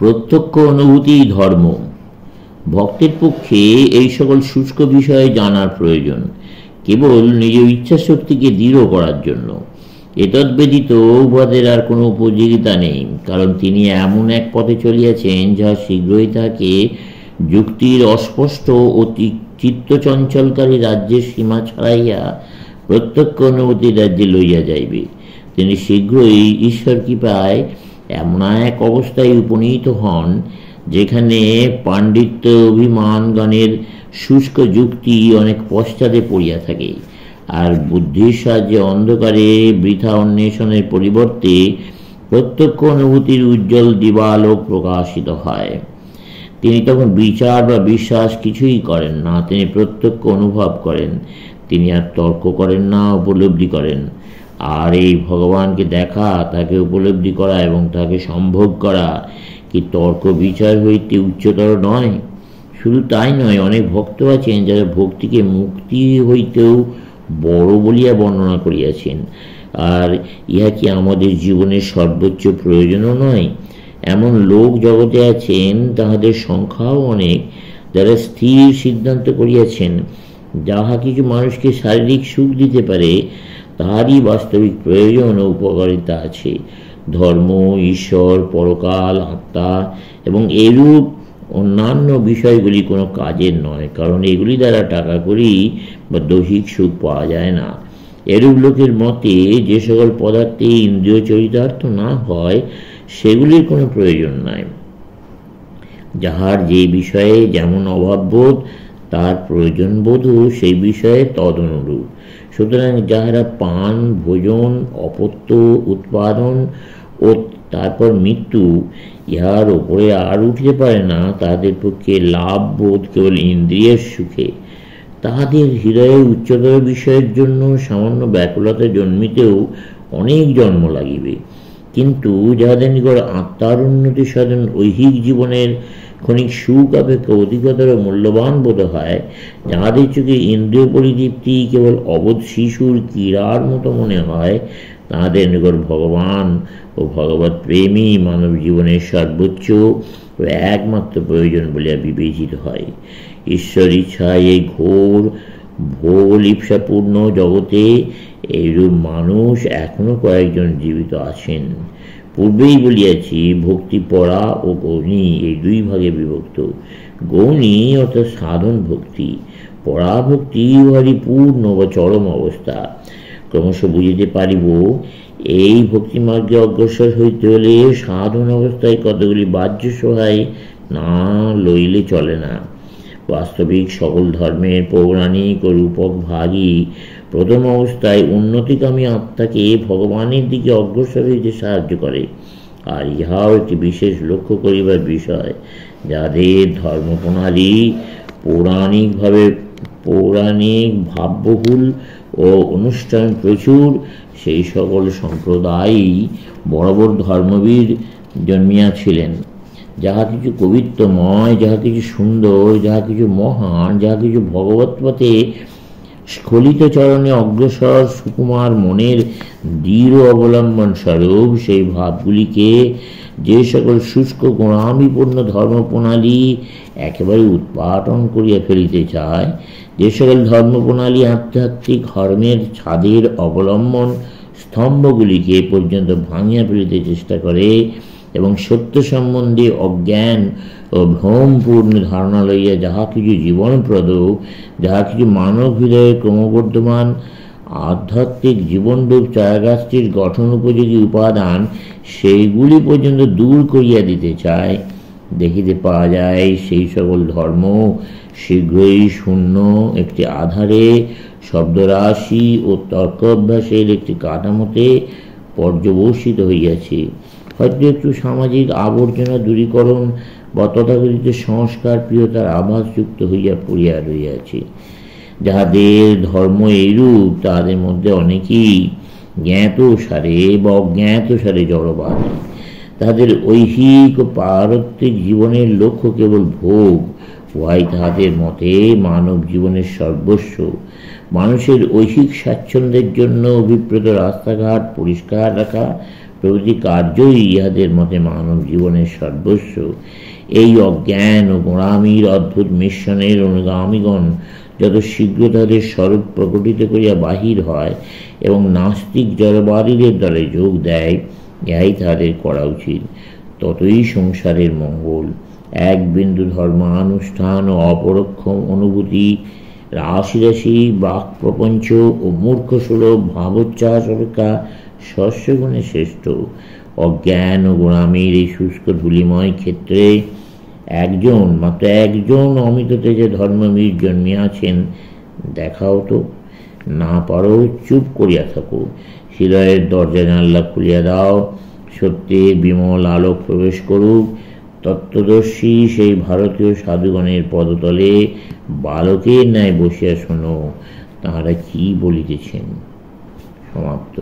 প্রত্যক্ষ অনুভূতি ধর্ম। ভক্তের পক্ষে এই সকল শুষ্ক বিষয়ে জানার প্রয়োজন কেবল নিজ ইচ্ছাশক্তিকে দৃঢ় করার জন্য। এতদ্ ব্যতীত উহাদের আর কোনো উপযোগিতা নেই, কারণ তিনি এমন এক পথে চলিয়াছেন যাহা শীঘ্রই তাকে যুক্তির অস্পষ্ট ও চিত্তচঞ্চলকারী রাজ্যের সীমা ছাড়াইয়া প্রত্যক্ষ অনুভূতির রাজ্যে লইয়া যাইবে। তিনি শীঘ্রই ঈশ্বর কৃপায় এমন এক অবস্থায় উপনীত হন যেখানে পাণ্ডিত্য অভিমানগণের শুষ্ক যুক্তি অনেক পশ্চাতে পড়িয়া থাকে, আর বুদ্ধির সাহায্যে অন্ধকারে বৃথা অন্বেষণের পরিবর্তে প্রত্যক্ষ অনুভূতির উজ্জ্বল দিবালোক প্রকাশিত হয়। তিনি তখন বিচার বা বিশ্বাস কিছুই করেন না, তিনি প্রত্যক্ষ অনুভব করেন। তিনি আর তর্ক করেন না, উপলব্ধি করেন। আর এই ভগবানকে দেখা, তাকে উপলব্ধি করা এবং তাকে সম্ভোগ করা কি তর্ক বিচার হইতে উচ্চতর নয়? শুধু তাই নয়, অনেক ভক্ত আছেন যারা ভক্তিকে মুক্তি হইতেও বড় বলিয়া বর্ণনা করিয়াছেন। আর ইহা কি আমাদের জীবনের সর্বোচ্চ প্রয়োজনও নয়? এমন লোক জগতে আছেন, তাহাদের সংখ্যাও অনেক, যারা স্থির সিদ্ধান্ত করিয়াছেন যাহা কিছু মানুষকে শারীরিক সুখ দিতে পারে তাহারই বাস্তবিক প্রয়োজন ও উপকারিতা আছে। ধর্ম, ঈশ্বর, পরকাল, আত্মা এবং এরূপ অন্যান্য বিষয়গুলি কোনো কাজের নয়, কারণ এগুলি দ্বারা টাকা করি বা দৈহিক সুখ পাওয়া যায় না। এরূপ লোকের মতে যে সকল পদার্থে ইন্দ্রিয় চরিতার্থ না হয় সেগুলির কোনো প্রয়োজন নাই। যাহার যে বিষয়ে যেমন অভাববোধ, তার প্রয়োজন বোধও সেই বিষয়ে তদনুরূপ। সুতরাং যাহারা পান, ভোজন, অপত্য, উৎপাদন ও তারপর মৃত্যু ইহার ওপরে আর উঠতে পারে না, তাদের পক্ষে লাভ বোধ কেবল ইন্দ্রিয়ের সুখে। তাহাদের হৃদয়ে উচ্চতর বিষয়ের জন্য সামান্য ব্যাকুলতা জন্মিতেও অনেক জন্ম লাগিবে। কিন্তু যাহাদের নিকট আত্মার উন্নতি সাধন ঐহিক জীবনের ক্ষণিক সুখ অপেক্ষা অধিকতর মূল্যবান বোধ হয়, যাহাদের চোখে ইন্দ্রিয় পরিতৃপ্তি কেবল অবোধ শিশুর ক্রীড়ার মতো মনে হয়, তাহাদের নিকট ভগবান ও ভগবৎ প্রেমই মানব জীবনের সর্বোচ্চ ও একমাত্র প্রয়োজন বলিয়া বিবেচিত হয়। ঈশ্বর ইচ্ছায় এই ঘোর ভোগলিপ্সাপূর্ণ জগতে এইরূপ মানুষ এখনো কয়েকজন জীবিত আছেন। পূর্বেই বলিয়াছি, ভক্তি পরা ও গৌণী এই দুই ভাগে বিভক্ত। গৌণী অর্থাৎ সাধন ভক্তি, পরা ভক্তি উহারই পূর্ণ বা চরম অবস্থা। ক্রমশ বুঝিতে পারিব, এই ভক্তিমার্গে অগ্রসর হইতে হলে সাধন অবস্থায় কতগুলি বাহ্য সহায় না লইলে চলে না। বাস্তবিক সকল ধর্মের পৌরাণিক ও রূপক ভাগই প্রথম অবস্থায় উন্নতিকামী আত্মাকে ভগবানের দিকে অগ্রসর হইতে সাহায্য করে। আর ইহাও একটি বিশেষ লক্ষ্য করিবার বিষয়, যাদের ধর্মপ্রণালী পৌরাণিক ভাববহুল ও অনুষ্ঠান প্রচুর, সেই সকল সম্প্রদায়ই বড় বড় ধর্মবীর জন্মিয়াছিলেন। যাহা কিছু কবিত্বময়, যাহা কিছু সুন্দর, যাহা কিছু মহান, যাহা কিছু ভগবৎ পথে স্খলিত চরণে অগ্রসর সুকুমার মনের দৃঢ় অবলম্বন স্বরূপ, সেই ভাবগুলিকে যে সকল শুষ্ক গোঁড়ামিপূর্ণ ধর্মপ্রণালী একেবারে উৎপাটন করিয়া ফেলিতে চায়, যে সকল ধর্মপ্রণালী আধ্যাত্মিক ধর্মের ছাদের অবলম্বন স্তম্ভগুলিকে পর্যন্ত ভাঙিয়া ফেলিতে চেষ্টা করে এবং সত্য সম্বন্ধে অজ্ঞান ও ভ্রমপূর্ণ ধারণা লইয়া যাহা কিছু জীবনপ্রদ, যাহা কিছু মানব হৃদয়ে ক্রমবর্ধমান আধ্যাত্মিক জীবনরূপ চারাগাছটির গঠন উপযোগী উপাদান, সেইগুলি পর্যন্ত দূর করিয়া দিতে চায়, দেখিতে পাওয়া যায় সেই সকল ধর্ম শীঘ্রই শূন্য একটি আধারে, শব্দরাশি ও তর্ক অভ্যাসের একটি কাঠামোতে পর্যবসিত হইয়াছে। হয়তো একটু সামাজিক আবর্জনা দূরীকরণ বা তথাকথিত সংস্কার প্রিয়তার আভাস যুক্ত হইয়া পড়িয়া রইয়াছে। যাহাদের ধর্ম এইরূপ, তাহাদের মধ্যে অনেকেই জ্ঞাত সারে বা অজ্ঞাত সারে জড়বাদী। তাহাদের ঐহিক ও পারত্রিক জীবনের লক্ষ্য কেবল ভোগ, উহাই তাহাদের মতে মানব জীবনের সর্বস্ব। মানুষের ঐহিক স্বাচ্ছন্দ্যের জন্য অভিপ্রেত রাস্তাঘাট পরিষ্কার রাখা, প্রভৃতি কার্যই ইহাদের মতে মানব জীবনের সর্বস্ব। এই অজ্ঞান ও গোঁড়ামির অদ্ভুত মিশ্রণের অনুগামীগণ যত শীঘ্র তাদের স্বরূপ প্রকটিত করিয়া বাহির হয় এবং নাস্তিক জড়বাদীদের দলে যোগ দেয়, ইহাই তাদের করা উচিত। ততই সংসারের মঙ্গল। এক বিন্দু ধর্মানুষ্ঠান ও অপরোক্ষ অনুভূতি, রাশি রাশি বাক প্রপঞ্চ ও মূর্খ সুলভ ভাবোচ্ছ্বাস অপেক্ষা শস্যগুণে শ্রেষ্ঠ। অজ্ঞান ও গোঁড়ামির এই শুষ্ক ধূলিময় ক্ষেত্রে মাত্র একজন অমিত তেজে ধর্মবীর জন্মিয়াছেন। দেখাও তো, না পারো চুপ করিয়া থাকো। হৃদয়ের দরজা জানলা খুলিয়া দাও, সত্যের বিমল আলোক প্রবেশ করুক। তত্ত্বদর্শী সেই ভারতীয় সাধুগণের পদতলে বালকের ন্যায় বসিয়া শোনো, তাঁহারা কি বলিতেছেন। সমাপ্ত।